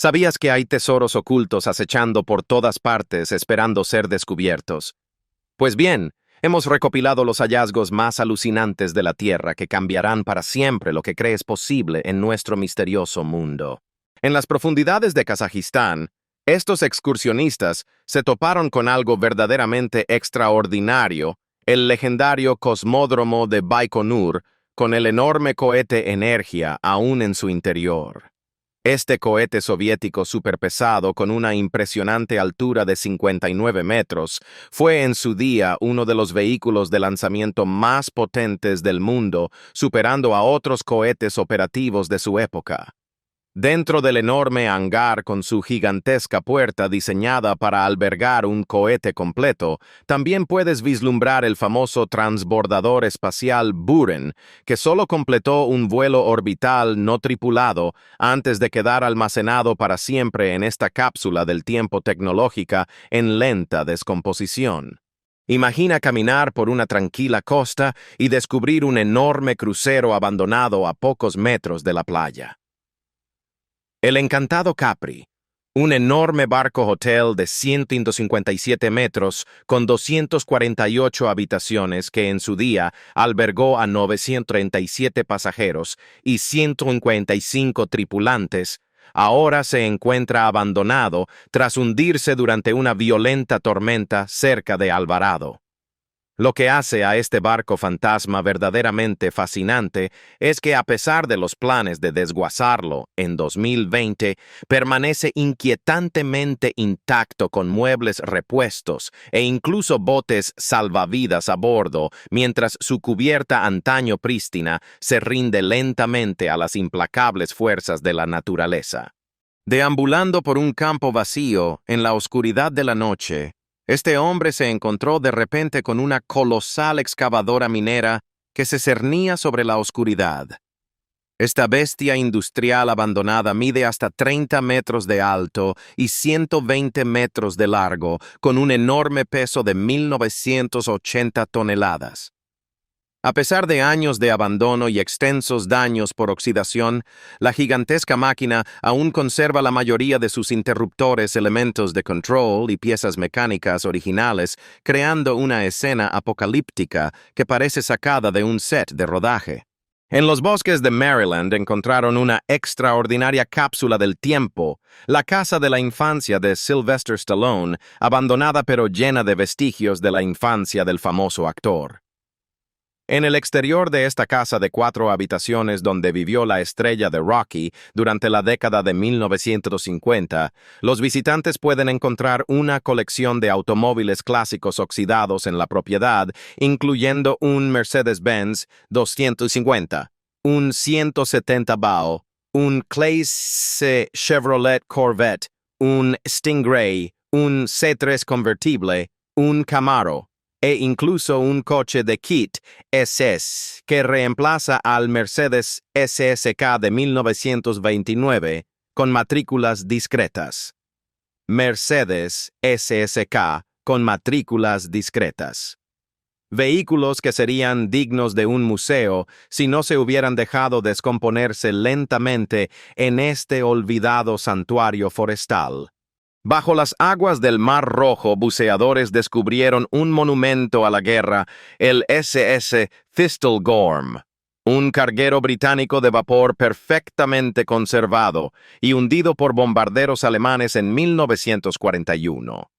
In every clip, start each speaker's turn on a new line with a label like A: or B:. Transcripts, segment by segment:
A: ¿Sabías que hay tesoros ocultos acechando por todas partes esperando ser descubiertos? Pues bien, hemos recopilado los hallazgos más alucinantes de la Tierra que cambiarán para siempre lo que crees posible en nuestro misterioso mundo. En las profundidades de Kazajistán, estos excursionistas se toparon con algo verdaderamente extraordinario, el legendario cosmódromo de Baikonur, con el enorme cohete Energia aún en su interior. Este cohete soviético superpesado con una impresionante altura de 59 metros fue en su día uno de los vehículos de lanzamiento más potentes del mundo, superando a otros cohetes operativos de su época. Dentro del enorme hangar con su gigantesca puerta diseñada para albergar un cohete completo, también puedes vislumbrar el famoso transbordador espacial Buran, que solo completó un vuelo orbital no tripulado antes de quedar almacenado para siempre en esta cápsula del tiempo tecnológica en lenta descomposición. Imagina caminar por una tranquila costa y descubrir un enorme crucero abandonado a pocos metros de la playa. El Encantado Capri, un enorme barco-hotel de 157 metros con 248 habitaciones que en su día albergó a 937 pasajeros y 155 tripulantes, ahora se encuentra abandonado tras hundirse durante una violenta tormenta cerca de Alvarado. Lo que hace a este barco fantasma verdaderamente fascinante es que a pesar de los planes de desguazarlo en 2020, permanece inquietantemente intacto con muebles repuestos e incluso botes salvavidas a bordo, mientras su cubierta antaño prístina se rinde lentamente a las implacables fuerzas de la naturaleza. Deambulando por un campo vacío en la oscuridad de la noche, este hombre se encontró de repente con una colosal excavadora minera que se cernía sobre la oscuridad. Esta bestia industrial abandonada mide hasta 30 metros de alto y 120 metros de largo, con un enorme peso de 1980 toneladas. A pesar de años de abandono y extensos daños por oxidación, la gigantesca máquina aún conserva la mayoría de sus interruptores, elementos de control y piezas mecánicas originales, creando una escena apocalíptica que parece sacada de un set de rodaje. En los bosques de Maryland encontraron una extraordinaria cápsula del tiempo, la casa de la infancia de Sylvester Stallone, abandonada pero llena de vestigios de la infancia del famoso actor. En el exterior de esta casa de 4 habitaciones donde vivió la estrella de Rocky durante la década de 1950, los visitantes pueden encontrar una colección de automóviles clásicos oxidados en la propiedad, incluyendo un Mercedes-Benz 250, un 170 Bao, un Clase Chevrolet Corvette, un Stingray, un C3 convertible, un Camaro, e incluso un coche de kit SS que reemplaza al Mercedes SSK de 1929 con matrículas discretas. Mercedes SSK con matrículas discretas. Vehículos que serían dignos de un museo si no se hubieran dejado descomponerse lentamente en este olvidado santuario forestal. Bajo las aguas del Mar Rojo, buceadores descubrieron un monumento a la guerra, el SS Thistlegorm, un carguero británico de vapor perfectamente conservado y hundido por bombarderos alemanes en 1941.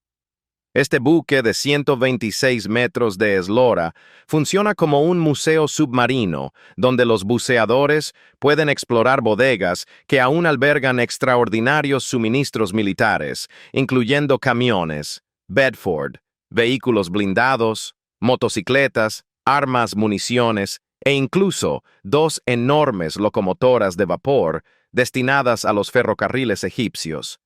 A: Este buque de 126 metros de eslora funciona como un museo submarino donde los buceadores pueden explorar bodegas que aún albergan extraordinarios suministros militares, incluyendo camiones, Bedford, vehículos blindados, motocicletas, armas, municiones e incluso 2 enormes locomotoras de vapor destinadas a los ferrocarriles egipcios.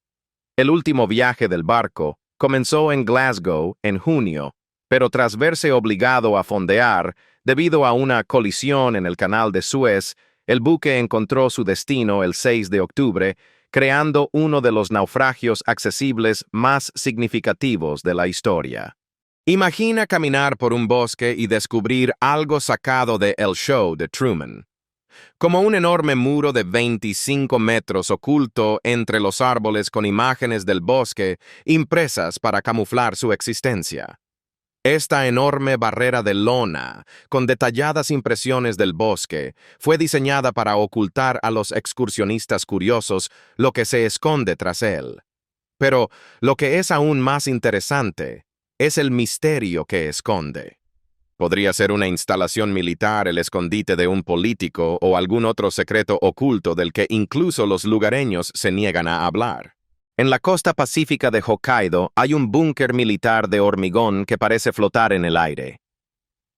A: El último viaje del barco comenzó en Glasgow en junio, pero tras verse obligado a fondear debido a una colisión en el canal de Suez, el buque encontró su destino el 6 de octubre, creando uno de los naufragios accesibles más significativos de la historia. Imagina caminar por un bosque y descubrir algo sacado de El Show de Truman. como un enorme muro de 25 metros oculto entre los árboles con imágenes del bosque impresas para camuflar su existencia. Esta enorme barrera de lona, con detalladas impresiones del bosque, fue diseñada para ocultar a los excursionistas curiosos lo que se esconde tras él. Pero lo que es aún más interesante es el misterio que esconde. Podría ser una instalación militar, el escondite de un político o algún otro secreto oculto del que incluso los lugareños se niegan a hablar. En la costa pacífica de Hokkaido hay un búnker militar de hormigón que parece flotar en el aire.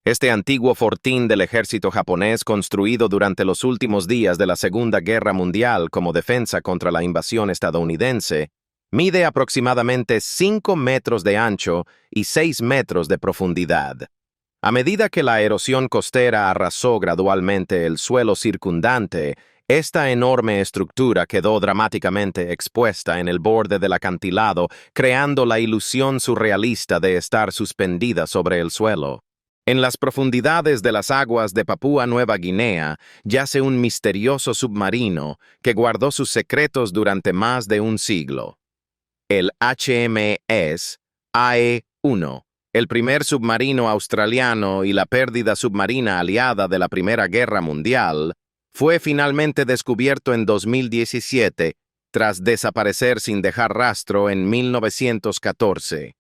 A: Este antiguo fortín del ejército japonés, construido durante los últimos días de la Segunda Guerra Mundial como defensa contra la invasión estadounidense, mide aproximadamente 5 metros de ancho y 6 metros de profundidad. A medida que la erosión costera arrasó gradualmente el suelo circundante, esta enorme estructura quedó dramáticamente expuesta en el borde del acantilado, creando la ilusión surrealista de estar suspendida sobre el suelo. En las profundidades de las aguas de Papúa Nueva Guinea yace un misterioso submarino que guardó sus secretos durante más de un siglo. El HMS AE-1, el primer submarino australiano y la pérdida submarina aliada de la Primera Guerra Mundial, fue finalmente descubierto en 2017, tras desaparecer sin dejar rastro en 1914.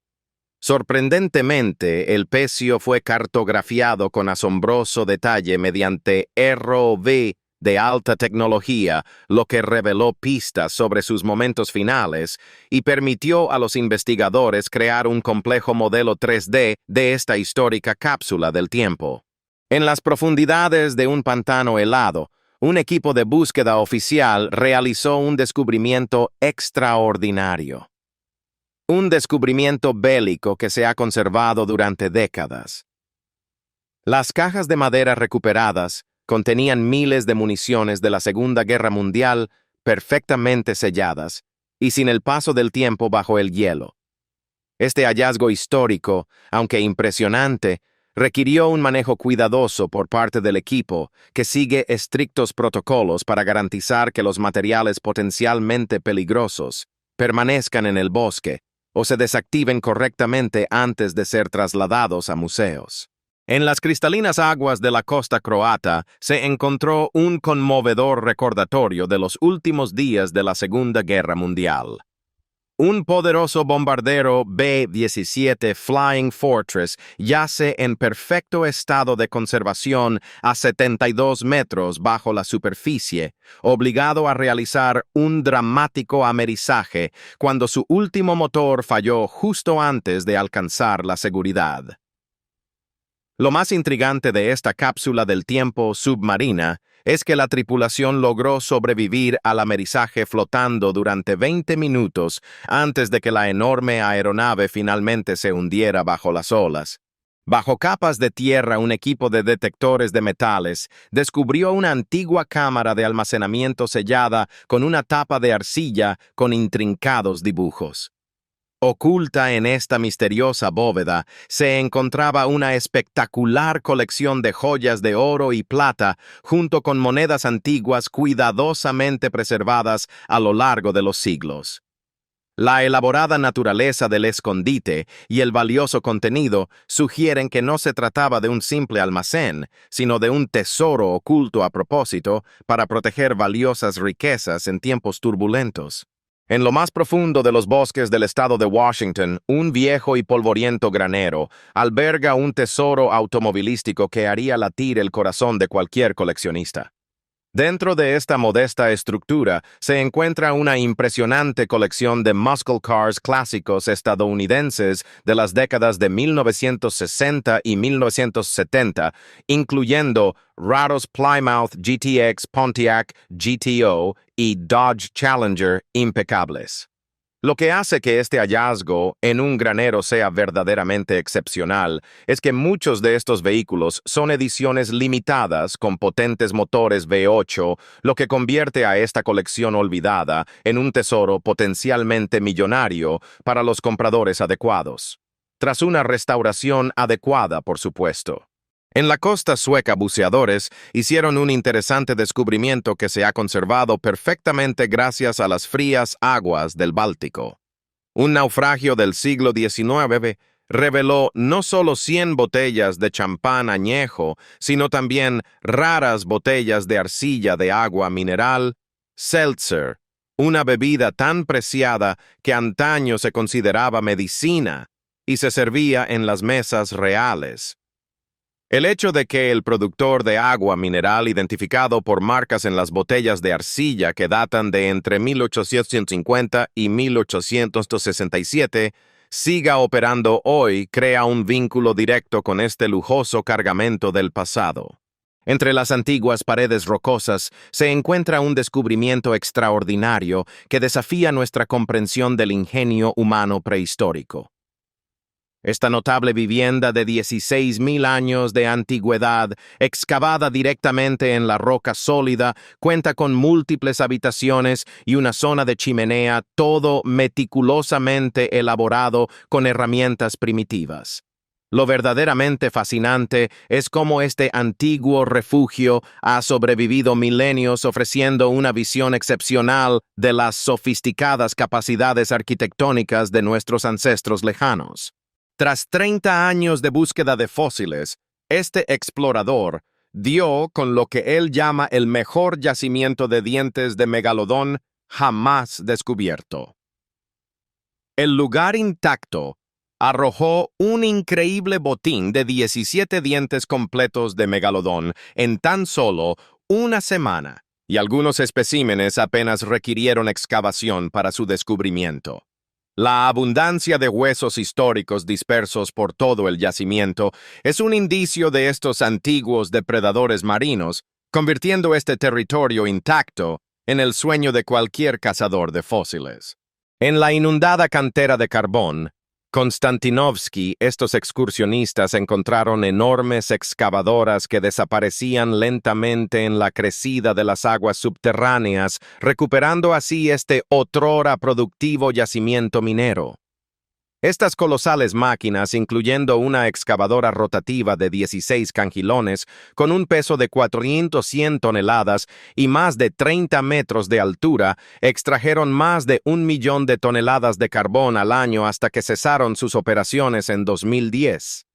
A: Sorprendentemente, el pecio fue cartografiado con asombroso detalle mediante ROV de alta tecnología, lo que reveló pistas sobre sus momentos finales y permitió a los investigadores crear un complejo modelo 3D de esta histórica cápsula del tiempo. En las profundidades de un pantano helado, un equipo de búsqueda oficial realizó un descubrimiento extraordinario. Un descubrimiento bélico que se ha conservado durante décadas. Las cajas de madera recuperadas contenían miles de municiones de la Segunda Guerra Mundial perfectamente selladas y sin el paso del tiempo bajo el hielo. Este hallazgo histórico, aunque impresionante, requirió un manejo cuidadoso por parte del equipo, que sigue estrictos protocolos para garantizar que los materiales potencialmente peligrosos permanezcan en el bosque o se desactiven correctamente antes de ser trasladados a museos. En las cristalinas aguas de la costa croata se encontró un conmovedor recordatorio de los últimos días de la Segunda Guerra Mundial. Un poderoso bombardero B-17 Flying Fortress yace en perfecto estado de conservación a 72 metros bajo la superficie, obligado a realizar un dramático amerizaje cuando su último motor falló justo antes de alcanzar la seguridad. Lo más intrigante de esta cápsula del tiempo submarina es que la tripulación logró sobrevivir al amerizaje flotando durante 20 minutos antes de que la enorme aeronave finalmente se hundiera bajo las olas. Bajo capas de tierra, un equipo de detectores de metales descubrió una antigua cámara de almacenamiento sellada con una tapa de arcilla con intrincados dibujos. Oculta en esta misteriosa bóveda se encontraba una espectacular colección de joyas de oro y plata junto con monedas antiguas cuidadosamente preservadas a lo largo de los siglos. La elaborada naturaleza del escondite y el valioso contenido sugieren que no se trataba de un simple almacén, sino de un tesoro oculto a propósito para proteger valiosas riquezas en tiempos turbulentos. En lo más profundo de los bosques del estado de Washington, un viejo y polvoriento granero alberga un tesoro automovilístico que haría latir el corazón de cualquier coleccionista. Dentro de esta modesta estructura se encuentra una impresionante colección de muscle cars clásicos estadounidenses de las décadas de 1960 y 1970, incluyendo raros Plymouth GTX Pontiac GTO y Dodge Challenger impecables. Lo que hace que este hallazgo en un granero sea verdaderamente excepcional es que muchos de estos vehículos son ediciones limitadas con potentes motores V8, lo que convierte a esta colección olvidada en un tesoro potencialmente millonario para los compradores adecuados. Tras una restauración adecuada, por supuesto. En la costa sueca, buceadores hicieron un interesante descubrimiento que se ha conservado perfectamente gracias a las frías aguas del Báltico. Un naufragio del siglo XIX reveló no solo 100 botellas de champán añejo, sino también raras botellas de arcilla de agua mineral, seltzer, una bebida tan preciada que antaño se consideraba medicina y se servía en las mesas reales. El hecho de que el productor de agua mineral identificado por marcas en las botellas de arcilla que datan de entre 1850 y 1867 siga operando hoy crea un vínculo directo con este lujoso cargamento del pasado. Entre las antiguas paredes rocosas se encuentra un descubrimiento extraordinario que desafía nuestra comprensión del ingenio humano prehistórico. Esta notable vivienda de 16,000 años de antigüedad, excavada directamente en la roca sólida, cuenta con múltiples habitaciones y una zona de chimenea, todo meticulosamente elaborado con herramientas primitivas. Lo verdaderamente fascinante es cómo este antiguo refugio ha sobrevivido milenios ofreciendo una visión excepcional de las sofisticadas capacidades arquitectónicas de nuestros ancestros lejanos. Tras 30 años de búsqueda de fósiles, este explorador dio con lo que él llama el mejor yacimiento de dientes de megalodón jamás descubierto. El lugar intacto arrojó un increíble botín de 17 dientes completos de megalodón en tan solo una semana, y algunos especímenes apenas requirieron excavación para su descubrimiento. La abundancia de huesos históricos dispersos por todo el yacimiento es un indicio de estos antiguos depredadores marinos, convirtiendo este territorio intacto en el sueño de cualquier cazador de fósiles. En la inundada cantera de carbón, Konstantinovsky, estos excursionistas encontraron enormes excavadoras que desaparecían lentamente en la crecida de las aguas subterráneas, recuperando así este otrora productivo yacimiento minero. Estas colosales máquinas, incluyendo una excavadora rotativa de 16 cangilones, con un peso de 400 toneladas y más de 30 metros de altura, extrajeron más de 1 millón de toneladas de carbón al año hasta que cesaron sus operaciones en 2010.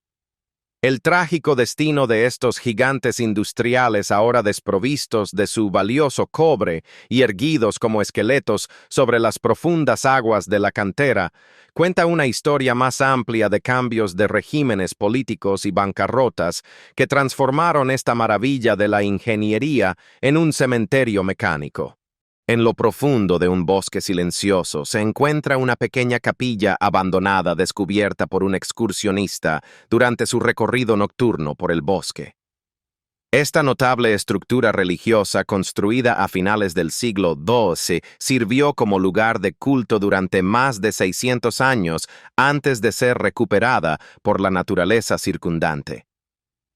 A: El trágico destino de estos gigantes industriales ahora desprovistos de su valioso cobre y erguidos como esqueletos sobre las profundas aguas de la cantera cuenta una historia más amplia de cambios de regímenes políticos y bancarrotas que transformaron esta maravilla de la ingeniería en un cementerio mecánico. En lo profundo de un bosque silencioso se encuentra una pequeña capilla abandonada descubierta por un excursionista durante su recorrido nocturno por el bosque. Esta notable estructura religiosa construida a finales del siglo XII sirvió como lugar de culto durante más de 600 años antes de ser recuperada por la naturaleza circundante.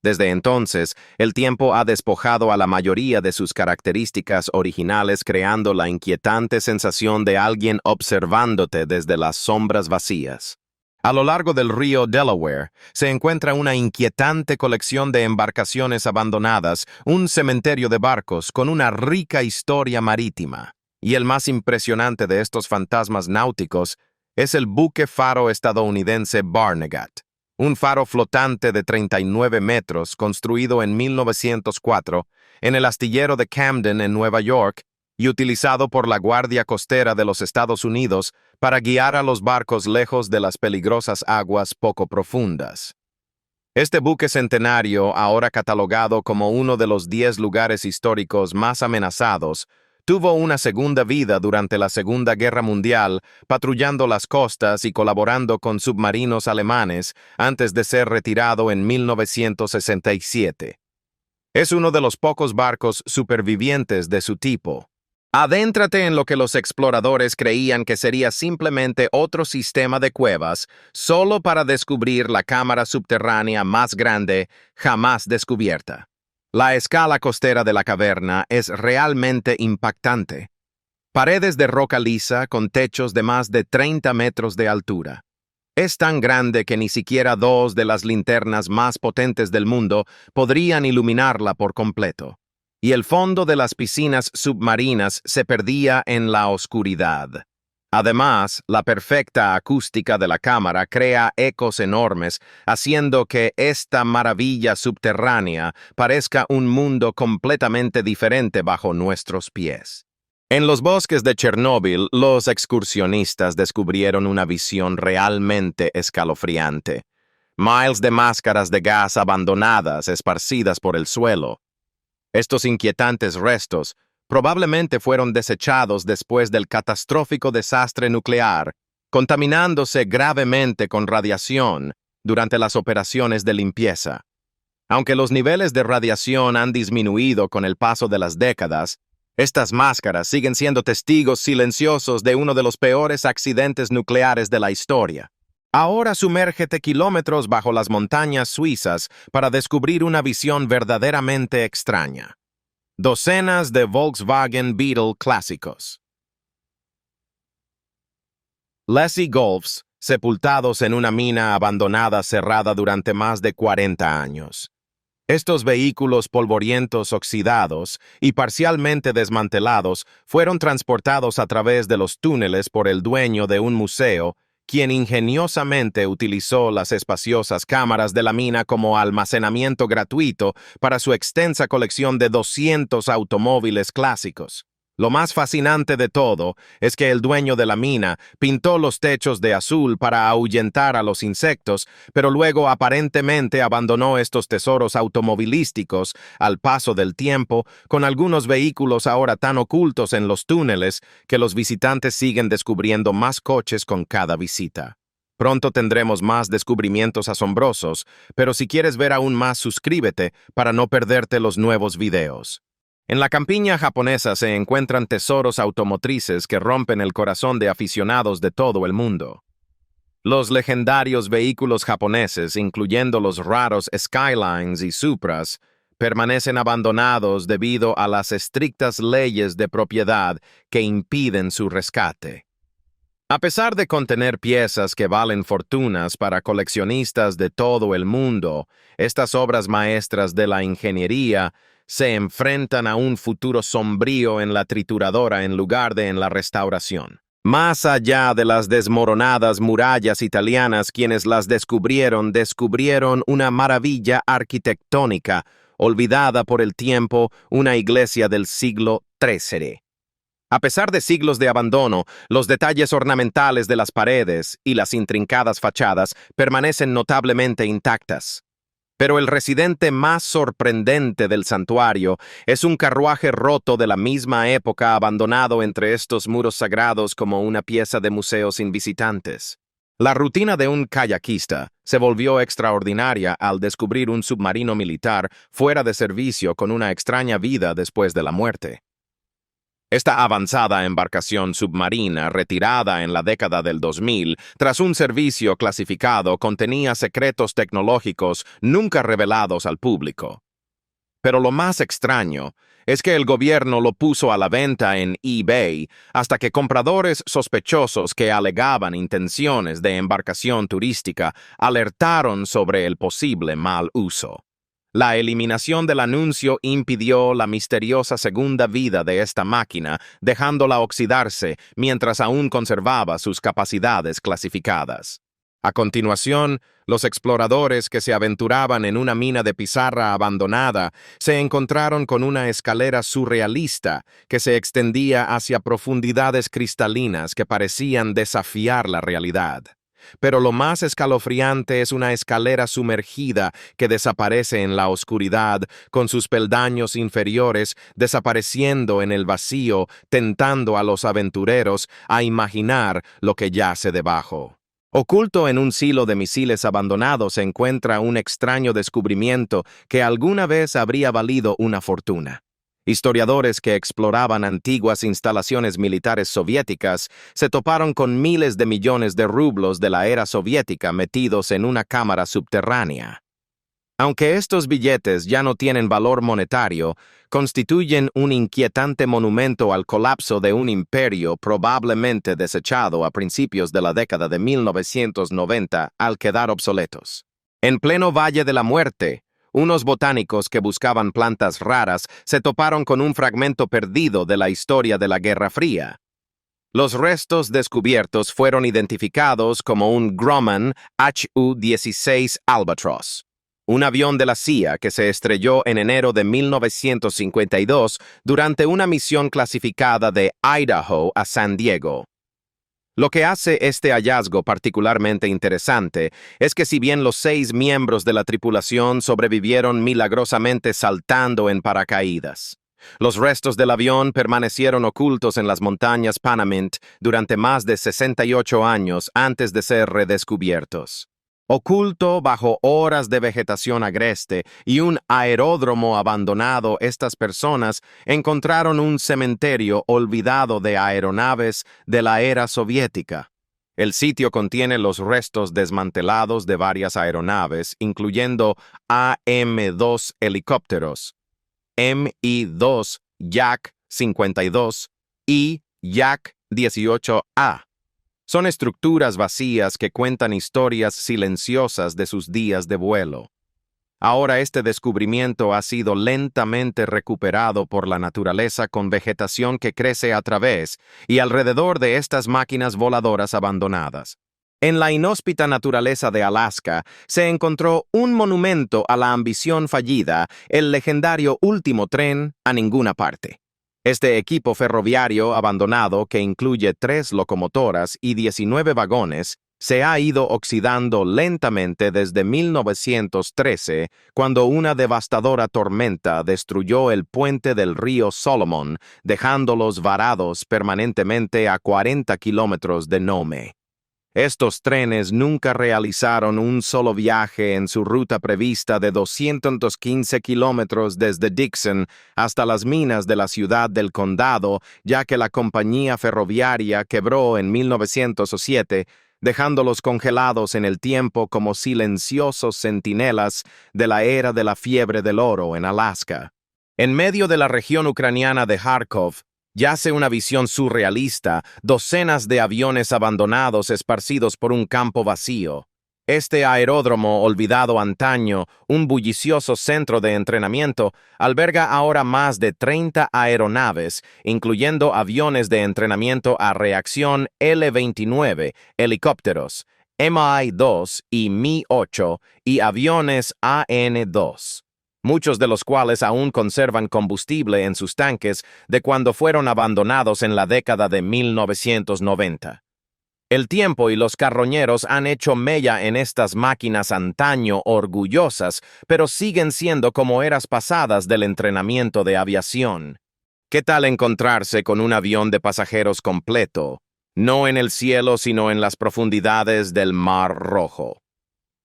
A: Desde entonces, el tiempo ha despojado a la mayoría de sus características originales, creando la inquietante sensación de alguien observándote desde las sombras vacías. A lo largo del río Delaware se encuentra una inquietante colección de embarcaciones abandonadas, un cementerio de barcos con una rica historia marítima. Y el más impresionante de estos fantasmas náuticos es el buque faro estadounidense Barnegat. Un faro flotante de 39 metros construido en 1904 en el astillero de Camden en Nueva York y utilizado por la Guardia Costera de los Estados Unidos para guiar a los barcos lejos de las peligrosas aguas poco profundas. Este buque centenario, ahora catalogado como uno de los 10 lugares históricos más amenazados, tuvo una segunda vida durante la Segunda Guerra Mundial, patrullando las costas y colaborando con submarinos alemanes antes de ser retirado en 1967. Es uno de los pocos barcos supervivientes de su tipo. Adéntrate en lo que los exploradores creían que sería simplemente otro sistema de cuevas, solo para descubrir la cámara subterránea más grande jamás descubierta. La escala costera de la caverna es realmente impactante. Paredes de roca lisa con techos de más de 30 metros de altura. Es tan grande que ni siquiera dos de las linternas más potentes del mundo podrían iluminarla por completo. Y el fondo de las piscinas submarinas se perdía en la oscuridad. Además, la perfecta acústica de la cámara crea ecos enormes, haciendo que esta maravilla subterránea parezca un mundo completamente diferente bajo nuestros pies. En los bosques de Chernóbil, los excursionistas descubrieron una visión realmente escalofriante. Miles de máscaras de gas abandonadas esparcidas por el suelo. Estos inquietantes restos probablemente fueron desechados después del catastrófico desastre nuclear, contaminándose gravemente con radiación durante las operaciones de limpieza. Aunque los niveles de radiación han disminuido con el paso de las décadas, estas máscaras siguen siendo testigos silenciosos de uno de los peores accidentes nucleares de la historia. Ahora sumérgete kilómetros bajo las montañas suizas para descubrir una visión verdaderamente extraña. Docenas de Volkswagen Beetle clásicos. Lessie Golfs, sepultados en una mina abandonada cerrada durante más de 40 años. Estos vehículos polvorientos oxidados y parcialmente desmantelados fueron transportados a través de los túneles por el dueño de un museo, quien ingeniosamente utilizó las espaciosas cámaras de la mina como almacenamiento gratuito para su extensa colección de 200 automóviles clásicos. Lo más fascinante de todo es que el dueño de la mina pintó los techos de azul para ahuyentar a los insectos, pero luego aparentemente abandonó estos tesoros automovilísticos al paso del tiempo, con algunos vehículos ahora tan ocultos en los túneles que los visitantes siguen descubriendo más coches con cada visita. Pronto tendremos más descubrimientos asombrosos, pero si quieres ver aún más, suscríbete para no perderte los nuevos videos. En la campiña japonesa se encuentran tesoros automotrices que rompen el corazón de aficionados de todo el mundo. Los legendarios vehículos japoneses, incluyendo los raros Skylines y Supras, permanecen abandonados debido a las estrictas leyes de propiedad que impiden su rescate. A pesar de contener piezas que valen fortunas para coleccionistas de todo el mundo, estas obras maestras de la ingeniería se enfrentan a un futuro sombrío en la trituradora en lugar de en la restauración. Más allá de las desmoronadas murallas italianas, quienes las descubrieron una maravilla arquitectónica, olvidada por el tiempo, una iglesia del siglo XIII. A pesar de siglos de abandono, los detalles ornamentales de las paredes y las intrincadas fachadas permanecen notablemente intactas. Pero el residente más sorprendente del santuario es un carruaje roto de la misma época abandonado entre estos muros sagrados como una pieza de museo sin visitantes. La rutina de un kayakista se volvió extraordinaria al descubrir un submarino militar fuera de servicio con una extraña vida después de la muerte. Esta avanzada embarcación submarina, retirada en la década del 2000, tras un servicio clasificado, contenía secretos tecnológicos nunca revelados al público. Pero lo más extraño es que el gobierno lo puso a la venta en eBay hasta que compradores sospechosos que alegaban intenciones de embarcación turística alertaron sobre el posible mal uso. La eliminación del anuncio impidió la misteriosa segunda vida de esta máquina, dejándola oxidarse mientras aún conservaba sus capacidades clasificadas. A continuación, los exploradores que se aventuraban en una mina de pizarra abandonada se encontraron con una escalera surrealista que se extendía hacia profundidades cristalinas que parecían desafiar la realidad. Pero lo más escalofriante es una escalera sumergida que desaparece en la oscuridad, con sus peldaños inferiores desapareciendo en el vacío, tentando a los aventureros a imaginar lo que yace debajo. Oculto en un silo de misiles abandonado se encuentra un extraño descubrimiento que alguna vez habría valido una fortuna. Historiadores que exploraban antiguas instalaciones militares soviéticas se toparon con miles de millones de rublos de la era soviética metidos en una cámara subterránea. Aunque estos billetes ya no tienen valor monetario, constituyen un inquietante monumento al colapso de un imperio probablemente desechado a principios de la década de 1990 al quedar obsoletos. En pleno Valle de la Muerte, unos botánicos que buscaban plantas raras se toparon con un fragmento perdido de la historia de la Guerra Fría. Los restos descubiertos fueron identificados como un Grumman HU-16 Albatross, un avión de la CIA que se estrelló en enero de 1952 durante una misión clasificada de Idaho a San Diego. Lo que hace este hallazgo particularmente interesante es que si bien los 6 miembros de la tripulación sobrevivieron milagrosamente saltando en paracaídas, los restos del avión permanecieron ocultos en las montañas Panamint durante más de 68 años antes de ser redescubiertos. Oculto bajo horas de vegetación agreste y un aeródromo abandonado, estas personas encontraron un cementerio olvidado de aeronaves de la era soviética. El sitio contiene los restos desmantelados de varias aeronaves, incluyendo AM-2 helicópteros, Mi-2 Yak-52 y Yak-18A. Son estructuras vacías que cuentan historias silenciosas de sus días de vuelo. Ahora este descubrimiento ha sido lentamente recuperado por la naturaleza con vegetación que crece a través y alrededor de estas máquinas voladoras abandonadas. En la inhóspita naturaleza de Alaska se encontró un monumento a la ambición fallida, el legendario último tren a ninguna parte. Este equipo ferroviario abandonado, que incluye 3 locomotoras y 19 vagones, se ha ido oxidando lentamente desde 1913, cuando una devastadora tormenta destruyó el puente del río Solomon, dejándolos varados permanentemente a 40 kilómetros de Nome. Estos trenes nunca realizaron un solo viaje en su ruta prevista de 215 kilómetros desde Dixon hasta las minas de la ciudad del condado, ya que la compañía ferroviaria quebró en 1907, dejándolos congelados en el tiempo como silenciosos centinelas de la era de la fiebre del oro en Alaska. En medio de la región ucraniana de Kharkov, yace una visión surrealista, docenas de aviones abandonados esparcidos por un campo vacío. Este aeródromo olvidado antaño, un bullicioso centro de entrenamiento, alberga ahora más de 30 aeronaves, incluyendo aviones de entrenamiento a reacción L-29, helicópteros, Mi-2 y Mi-8 y aviones AN-2. Muchos de los cuales aún conservan combustible en sus tanques de cuando fueron abandonados en la década de 1990. El tiempo y los carroñeros han hecho mella en estas máquinas antaño orgullosas, pero siguen siendo como eras pasadas del entrenamiento de aviación. ¿Qué tal encontrarse con un avión de pasajeros completo, no en el cielo sino en las profundidades del Mar Rojo?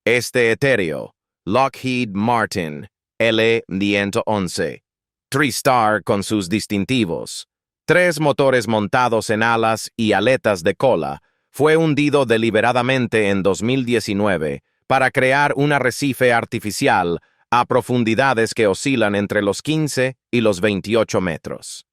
A: Este etéreo, Lockheed Martin L-111, TriStar con sus distintivos, 3 motores montados en alas y aletas de cola, fue hundido deliberadamente en 2019 para crear un arrecife artificial a profundidades que oscilan entre los 15 y los 28 metros.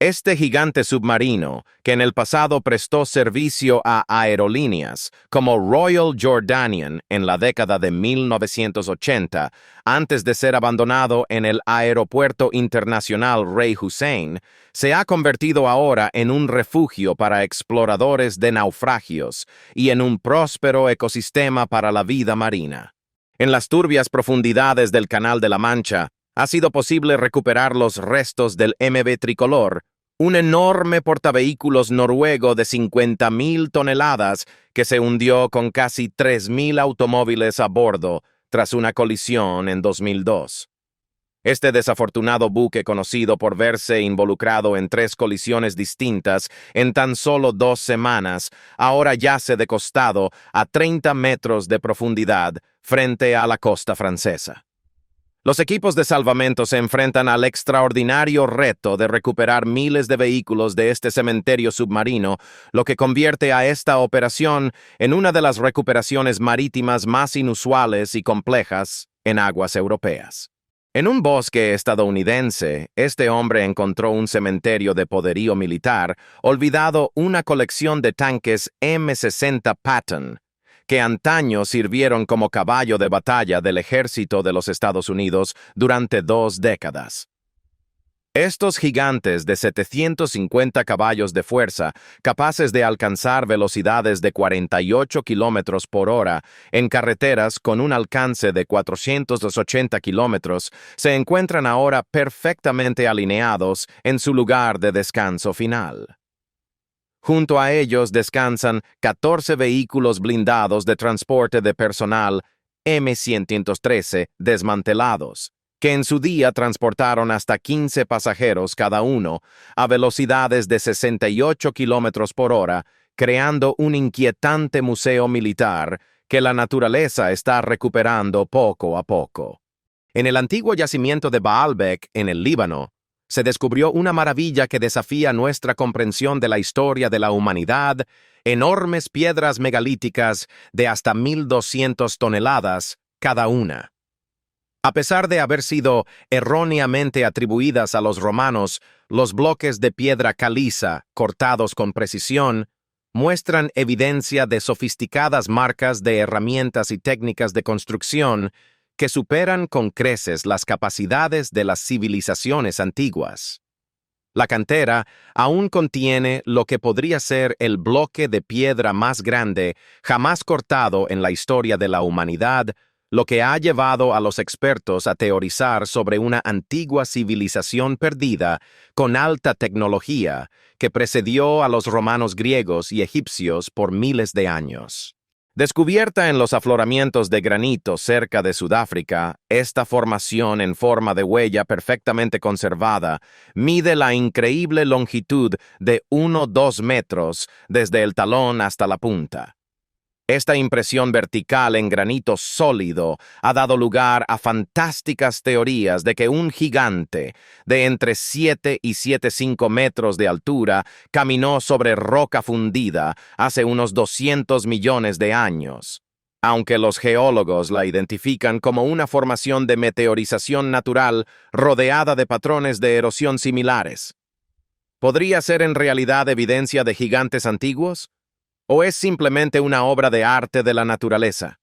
A: Este gigante submarino, que en el pasado prestó servicio a aerolíneas como Royal Jordanian en la década de 1980, antes de ser abandonado en el Aeropuerto Internacional Rey Hussein, se ha convertido ahora en un refugio para exploradores de naufragios y en un próspero ecosistema para la vida marina. En las turbias profundidades del Canal de la Mancha, ha sido posible recuperar los restos del MV Tricolor, un enorme portavehículos noruego de 50.000 toneladas que se hundió con casi 3.000 automóviles a bordo tras una colisión en 2002. Este desafortunado buque, conocido por verse involucrado en 3 colisiones distintas en tan solo 2 semanas, ahora yace de costado a 30 metros de profundidad frente a la costa francesa. Los equipos de salvamento se enfrentan al extraordinario reto de recuperar miles de vehículos de este cementerio submarino, lo que convierte a esta operación en una de las recuperaciones marítimas más inusuales y complejas en aguas europeas. En un bosque estadounidense, este hombre encontró un cementerio de poderío militar, olvidado una colección de tanques M60 Patton, que antaño sirvieron como caballo de batalla del ejército de los Estados Unidos durante 2 décadas. Estos gigantes de 750 caballos de fuerza, capaces de alcanzar velocidades de 48 kilómetros por hora en carreteras con un alcance de 480 kilómetros, se encuentran ahora perfectamente alineados en su lugar de descanso final. Junto a ellos descansan 14 vehículos blindados de transporte de personal M113 desmantelados, que en su día transportaron hasta 15 pasajeros cada uno a velocidades de 68 kilómetros por hora, creando un inquietante museo militar que la naturaleza está recuperando poco a poco. En el antiguo yacimiento de Baalbek, en el Líbano, se descubrió una maravilla que desafía nuestra comprensión de la historia de la humanidad: enormes piedras megalíticas de hasta 1,200 toneladas cada una. A pesar de haber sido erróneamente atribuidas a los romanos, los bloques de piedra caliza, cortados con precisión, muestran evidencia de sofisticadas marcas de herramientas y técnicas de construcción que superan con creces las capacidades de las civilizaciones antiguas. La cantera aún contiene lo que podría ser el bloque de piedra más grande jamás cortado en la historia de la humanidad, lo que ha llevado a los expertos a teorizar sobre una antigua civilización perdida con alta tecnología que precedió a los romanos, griegos y egipcios por miles de años. Descubierta en los afloramientos de granito cerca de Sudáfrica, esta formación en forma de huella perfectamente conservada mide la increíble longitud de 1,2 metros desde el talón hasta la punta. Esta impresión vertical en granito sólido ha dado lugar a fantásticas teorías de que un gigante de entre 7 y 7,5 metros de altura caminó sobre roca fundida hace unos 200 millones de años, aunque los geólogos la identifican como una formación de meteorización natural rodeada de patrones de erosión similares. ¿Podría ser en realidad evidencia de gigantes antiguos? ¿O es simplemente una obra de arte de la naturaleza?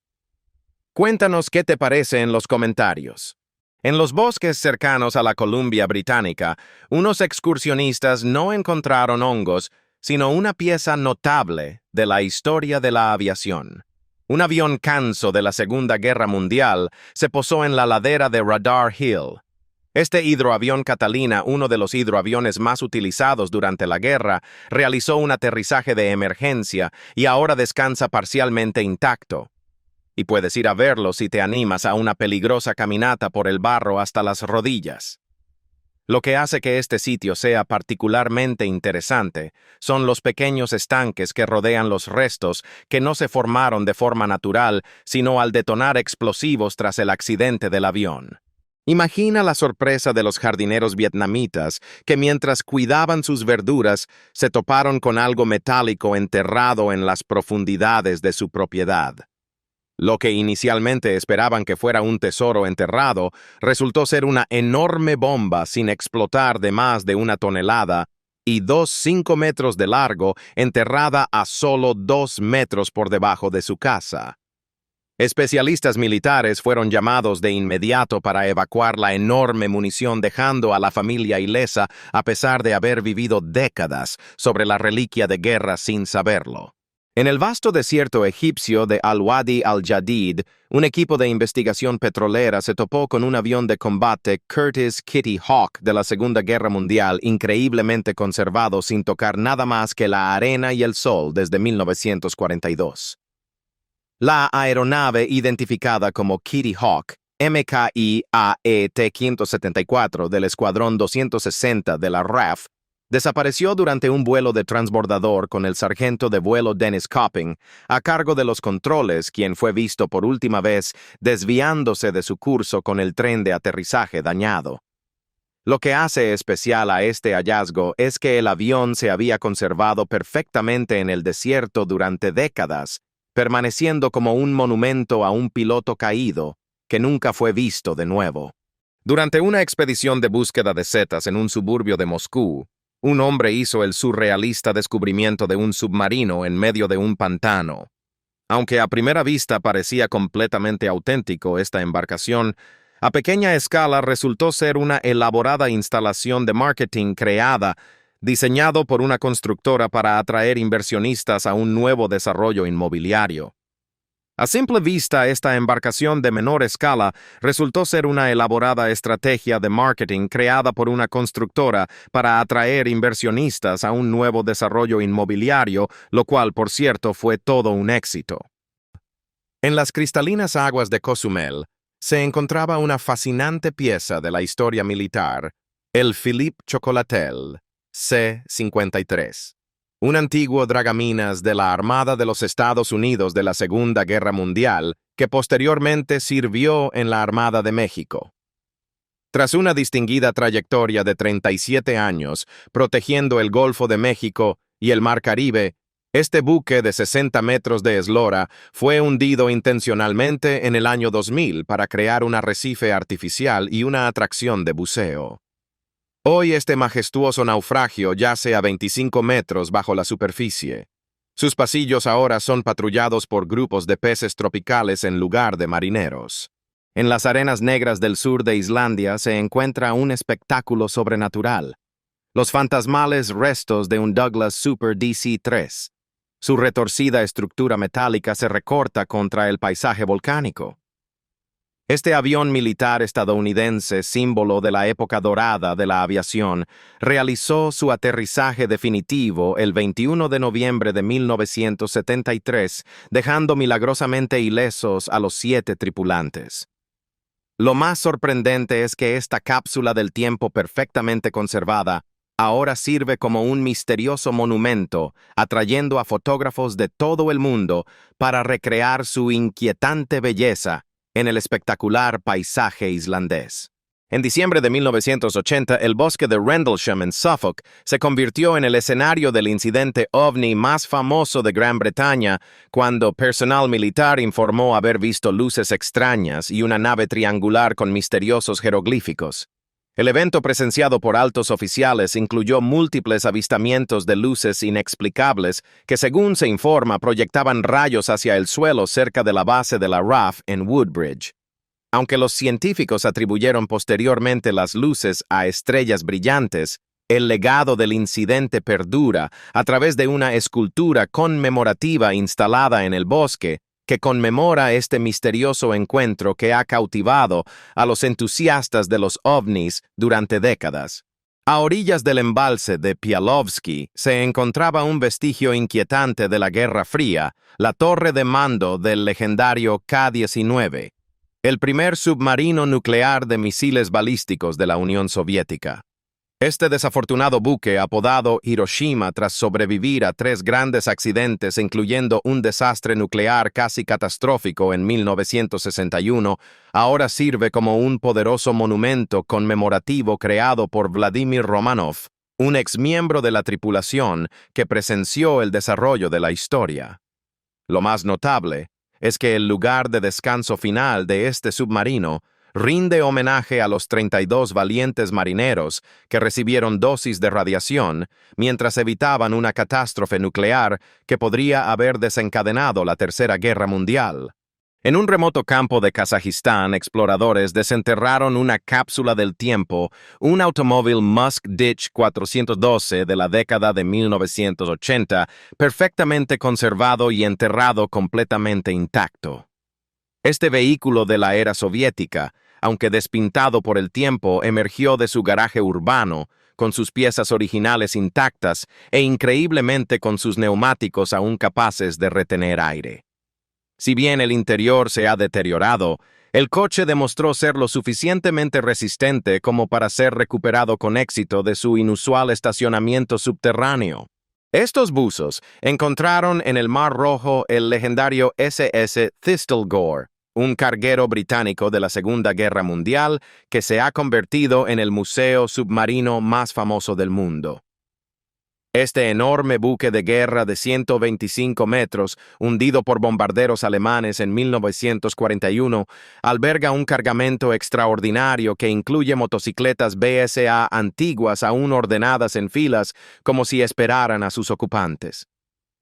A: Cuéntanos qué te parece en los comentarios. En los bosques cercanos a la Columbia Británica, unos excursionistas no encontraron hongos, sino una pieza notable de la historia de la aviación. Un avión Canso de la Segunda Guerra Mundial se posó en la ladera de Radar Hill. Este hidroavión Catalina, uno de los hidroaviones más utilizados durante la guerra, realizó un aterrizaje de emergencia y ahora descansa parcialmente intacto. Y puedes ir a verlo si te animas a una peligrosa caminata por el barro hasta las rodillas. Lo que hace que este sitio sea particularmente interesante son los pequeños estanques que rodean los restos, que no se formaron de forma natural, sino al detonar explosivos tras el accidente del avión. Imagina la sorpresa de los jardineros vietnamitas que mientras cuidaban sus verduras se toparon con algo metálico enterrado en las profundidades de su propiedad. Lo que inicialmente esperaban que fuera un tesoro enterrado resultó ser una enorme bomba sin explotar de más de 1 tonelada y 5 metros de largo, enterrada a solo 2 metros por debajo de su casa. Especialistas militares fueron llamados de inmediato para evacuar la enorme munición, dejando a la familia ilesa a pesar de haber vivido décadas sobre la reliquia de guerra sin saberlo. En el vasto desierto egipcio de Al-Wadi al-Jadid, un equipo de investigación petrolera se topó con un avión de combate Curtiss Kitty Hawk de la Segunda Guerra Mundial, increíblemente conservado sin tocar nada más que la arena y el sol desde 1942. La aeronave, identificada como Kitty Hawk, MKI-AET-174 del Escuadrón 260 de la RAF, desapareció durante un vuelo de transbordador con el sargento de vuelo Dennis Copping a cargo de los controles, quien fue visto por última vez desviándose de su curso con el tren de aterrizaje dañado. Lo que hace especial a este hallazgo es que el avión se había conservado perfectamente en el desierto durante décadas, permaneciendo como un monumento a un piloto caído, que nunca fue visto de nuevo. Durante una expedición de búsqueda de setas en un suburbio de Moscú, un hombre hizo el surrealista descubrimiento de un submarino en medio de un pantano. Aunque a primera vista parecía completamente auténtico esta embarcación, a pequeña escala resultó ser una elaborada instalación de marketing diseñado por una constructora para atraer inversionistas a un nuevo desarrollo inmobiliario. A simple vista, esta embarcación de menor escala resultó ser una elaborada estrategia de marketing creada por una constructora para atraer inversionistas a un nuevo desarrollo inmobiliario, lo cual, por cierto, fue todo un éxito. En las cristalinas aguas de Cozumel se encontraba una fascinante pieza de la historia militar, el Philippe Chocolatel C-53. Un antiguo dragaminas de la Armada de los Estados Unidos de la Segunda Guerra Mundial, que posteriormente sirvió en la Armada de México. Tras una distinguida trayectoria de 37 años, protegiendo el Golfo de México y el Mar Caribe, este buque de 60 metros de eslora fue hundido intencionalmente en el año 2000 para crear un arrecife artificial y una atracción de buceo. Hoy este majestuoso naufragio yace a 25 metros bajo la superficie. Sus pasillos ahora son patrullados por grupos de peces tropicales en lugar de marineros. En las arenas negras del sur de Islandia se encuentra un espectáculo sobrenatural: los fantasmales restos de un Douglas Super DC-3. Su retorcida estructura metálica se recorta contra el paisaje volcánico. Este avión militar estadounidense, símbolo de la época dorada de la aviación, realizó su aterrizaje definitivo el 21 de noviembre de 1973, dejando milagrosamente ilesos a los 7 tripulantes. Lo más sorprendente es que esta cápsula del tiempo perfectamente conservada ahora sirve como un misterioso monumento, atrayendo a fotógrafos de todo el mundo para recrear su inquietante belleza en el espectacular paisaje islandés. En diciembre de 1980, el bosque de Rendlesham en Suffolk se convirtió en el escenario del incidente ovni más famoso de Gran Bretaña, cuando personal militar informó haber visto luces extrañas y una nave triangular con misteriosos jeroglíficos. El evento, presenciado por altos oficiales, incluyó múltiples avistamientos de luces inexplicables que, según se informa, proyectaban rayos hacia el suelo cerca de la base de la RAF en Woodbridge. Aunque los científicos atribuyeron posteriormente las luces a estrellas brillantes, el legado del incidente perdura a través de una escultura conmemorativa instalada en el bosque que conmemora este misterioso encuentro que ha cautivado a los entusiastas de los ovnis durante décadas. A orillas del embalse de Pialovsky se encontraba un vestigio inquietante de la Guerra Fría, la torre de mando del legendario K-19, el primer submarino nuclear de misiles balísticos de la Unión Soviética. Este desafortunado buque, apodado Hiroshima tras sobrevivir a 3 grandes accidentes, incluyendo un desastre nuclear casi catastrófico en 1961, ahora sirve como un poderoso monumento conmemorativo creado por Vladimir Romanov, un exmiembro de la tripulación que presenció el desarrollo de la historia. Lo más notable es que el lugar de descanso final de este submarino rinde homenaje a los 32 valientes marineros que recibieron dosis de radiación mientras evitaban una catástrofe nuclear que podría haber desencadenado la Tercera Guerra Mundial. En un remoto campo de Kazajistán, exploradores desenterraron una cápsula del tiempo, un automóvil Musk Ditch 412 de la década de 1980, perfectamente conservado y enterrado completamente intacto. Este vehículo de la era soviética, aunque despintado por el tiempo, emergió de su garaje urbano, con sus piezas originales intactas e increíblemente con sus neumáticos aún capaces de retener aire. Si bien el interior se ha deteriorado, el coche demostró ser lo suficientemente resistente como para ser recuperado con éxito de su inusual estacionamiento subterráneo. Estos buzos encontraron en el Mar Rojo el legendario SS Thistlegore, un carguero británico de la Segunda Guerra Mundial que se ha convertido en el museo submarino más famoso del mundo. Este enorme buque de guerra de 125 metros, hundido por bombarderos alemanes en 1941, alberga un cargamento extraordinario que incluye motocicletas BSA antiguas aún ordenadas en filas como si esperaran a sus ocupantes.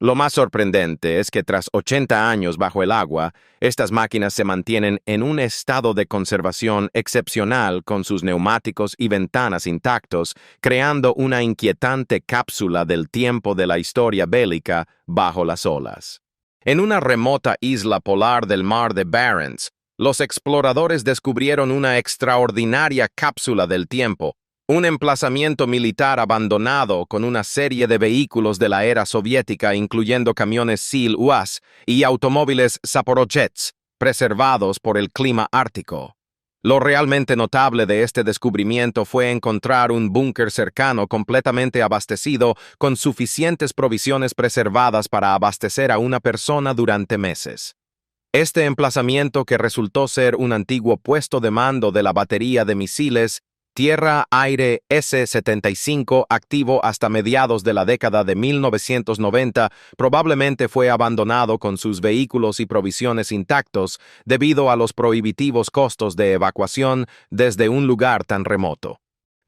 A: Lo más sorprendente es que tras 80 años bajo el agua, estas máquinas se mantienen en un estado de conservación excepcional con sus neumáticos y ventanas intactos, creando una inquietante cápsula del tiempo de la historia bélica bajo las olas. En una remota isla polar del mar de Barents, los exploradores descubrieron una extraordinaria cápsula del tiempo, un emplazamiento militar abandonado con una serie de vehículos de la era soviética, incluyendo camiones SIL-UAS y automóviles Zaporozhets, preservados por el clima ártico. Lo realmente notable de este descubrimiento fue encontrar un búnker cercano completamente abastecido con suficientes provisiones preservadas para abastecer a una persona durante meses. Este emplazamiento, que resultó ser un antiguo puesto de mando de la batería de misiles Tierra-Aire S-75 activo hasta mediados de la década de 1990, probablemente fue abandonado con sus vehículos y provisiones intactos debido a los prohibitivos costos de evacuación desde un lugar tan remoto.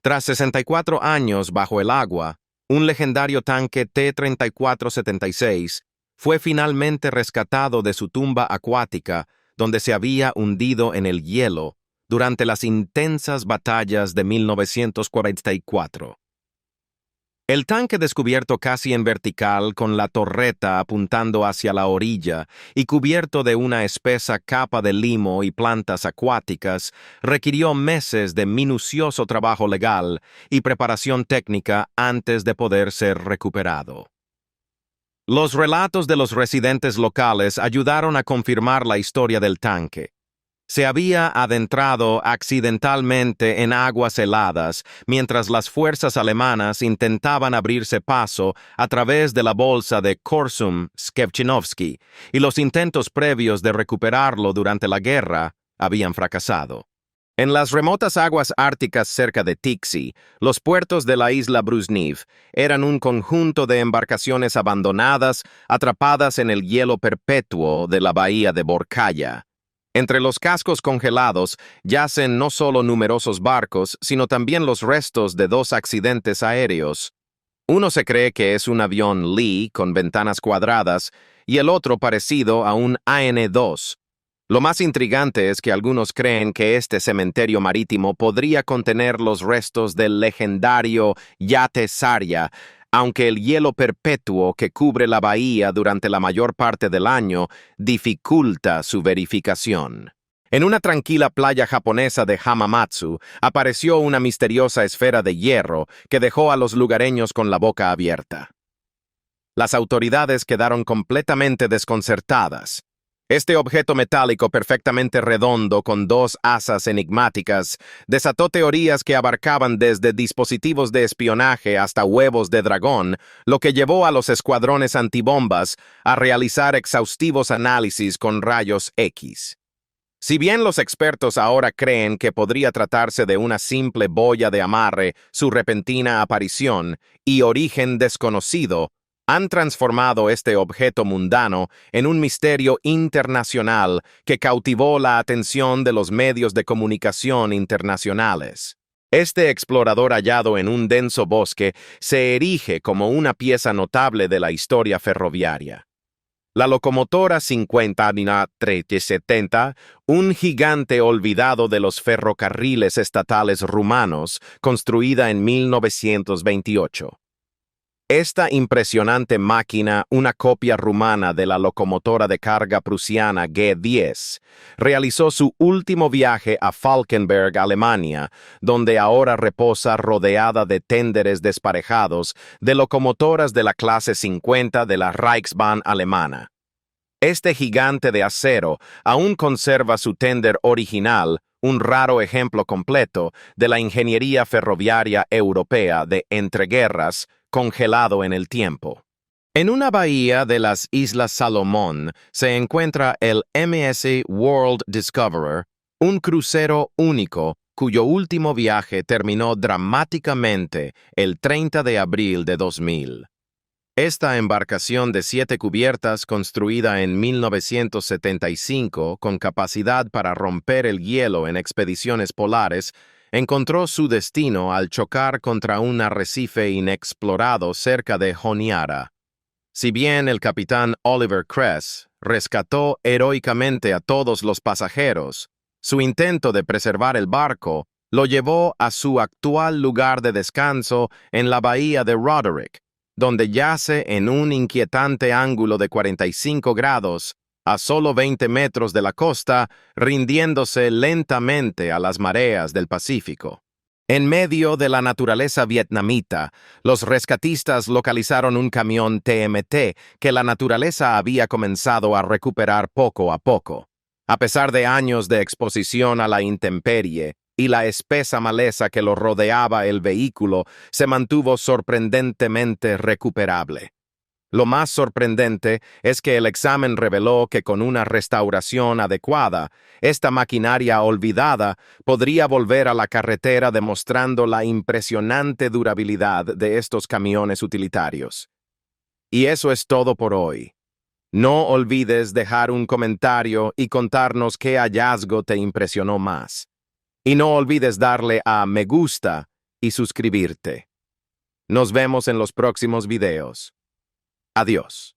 A: Tras 64 años bajo el agua, un legendario tanque T-3476 fue finalmente rescatado de su tumba acuática, donde se había hundido en el hielo durante las intensas batallas de 1944. El tanque, descubierto casi en vertical, con la torreta apuntando hacia la orilla y cubierto de una espesa capa de limo y plantas acuáticas, requirió meses de minucioso trabajo legal y preparación técnica antes de poder ser recuperado. Los relatos de los residentes locales ayudaron a confirmar la historia del tanque. Se había adentrado accidentalmente en aguas heladas mientras las fuerzas alemanas intentaban abrirse paso a través de la bolsa de Korsun-Skevchinovsky, y los intentos previos de recuperarlo durante la guerra habían fracasado. En las remotas aguas árticas cerca de Tixi, los puertos de la isla Brusniv eran un conjunto de embarcaciones abandonadas atrapadas en el hielo perpetuo de la bahía de Borkaya. Entre los cascos congelados yacen no solo numerosos barcos, sino también los restos de 2 accidentes aéreos. Uno se cree que es un avión Lee con ventanas cuadradas y el otro parecido a un AN-2. Lo más intrigante es que algunos creen que este cementerio marítimo podría contener los restos del legendario yate Zarya, aunque el hielo perpetuo que cubre la bahía durante la mayor parte del año dificulta su verificación. En una tranquila playa japonesa de Hamamatsu apareció una misteriosa esfera de hierro que dejó a los lugareños con la boca abierta. Las autoridades quedaron completamente desconcertadas. Este objeto metálico perfectamente redondo con 2 asas enigmáticas desató teorías que abarcaban desde dispositivos de espionaje hasta huevos de dragón, lo que llevó a los escuadrones antibombas a realizar exhaustivos análisis con rayos X. Si bien los expertos ahora creen que podría tratarse de una simple boya de amarre, su repentina aparición y origen desconocido han transformado este objeto mundano en un misterio internacional que cautivó la atención de los medios de comunicación internacionales. Este explorador hallado en un denso bosque se erige como una pieza notable de la historia ferroviaria. La locomotora 50-370, un gigante olvidado de los ferrocarriles estatales rumanos, construida en 1928. Esta impresionante máquina, una copia rumana de la locomotora de carga prusiana G10, realizó su último viaje a Falkenberg, Alemania, donde ahora reposa rodeada de ténderes desparejados de locomotoras de la clase 50 de la Reichsbahn alemana. Este gigante de acero aún conserva su tender original, un raro ejemplo completo de la ingeniería ferroviaria europea de entreguerras, congelado en el tiempo. En una bahía de las Islas Salomón se encuentra el MS World Discoverer, un crucero único cuyo último viaje terminó dramáticamente el 30 de abril de 2000. Esta embarcación de 7 cubiertas, construida en 1975 con capacidad para romper el hielo en expediciones polares, encontró su destino al chocar contra un arrecife inexplorado cerca de Honiara. Si bien el capitán Oliver Kress rescató heroicamente a todos los pasajeros, su intento de preservar el barco lo llevó a su actual lugar de descanso en la bahía de Roderick, donde yace en un inquietante ángulo de 45 grados, a solo 20 metros de la costa, rindiéndose lentamente a las mareas del Pacífico. En medio de la naturaleza vietnamita, los rescatistas localizaron un camión TMT que la naturaleza había comenzado a recuperar poco a poco. A pesar de años de exposición a la intemperie y la espesa maleza que lo rodeaba, el vehículo se mantuvo sorprendentemente recuperable. Lo más sorprendente es que el examen reveló que con una restauración adecuada, esta maquinaria olvidada podría volver a la carretera, demostrando la impresionante durabilidad de estos camiones utilitarios. Y eso es todo por hoy. No olvides dejar un comentario y contarnos qué hallazgo te impresionó más. Y no olvides darle a me gusta y suscribirte. Nos vemos en los próximos videos. Adiós.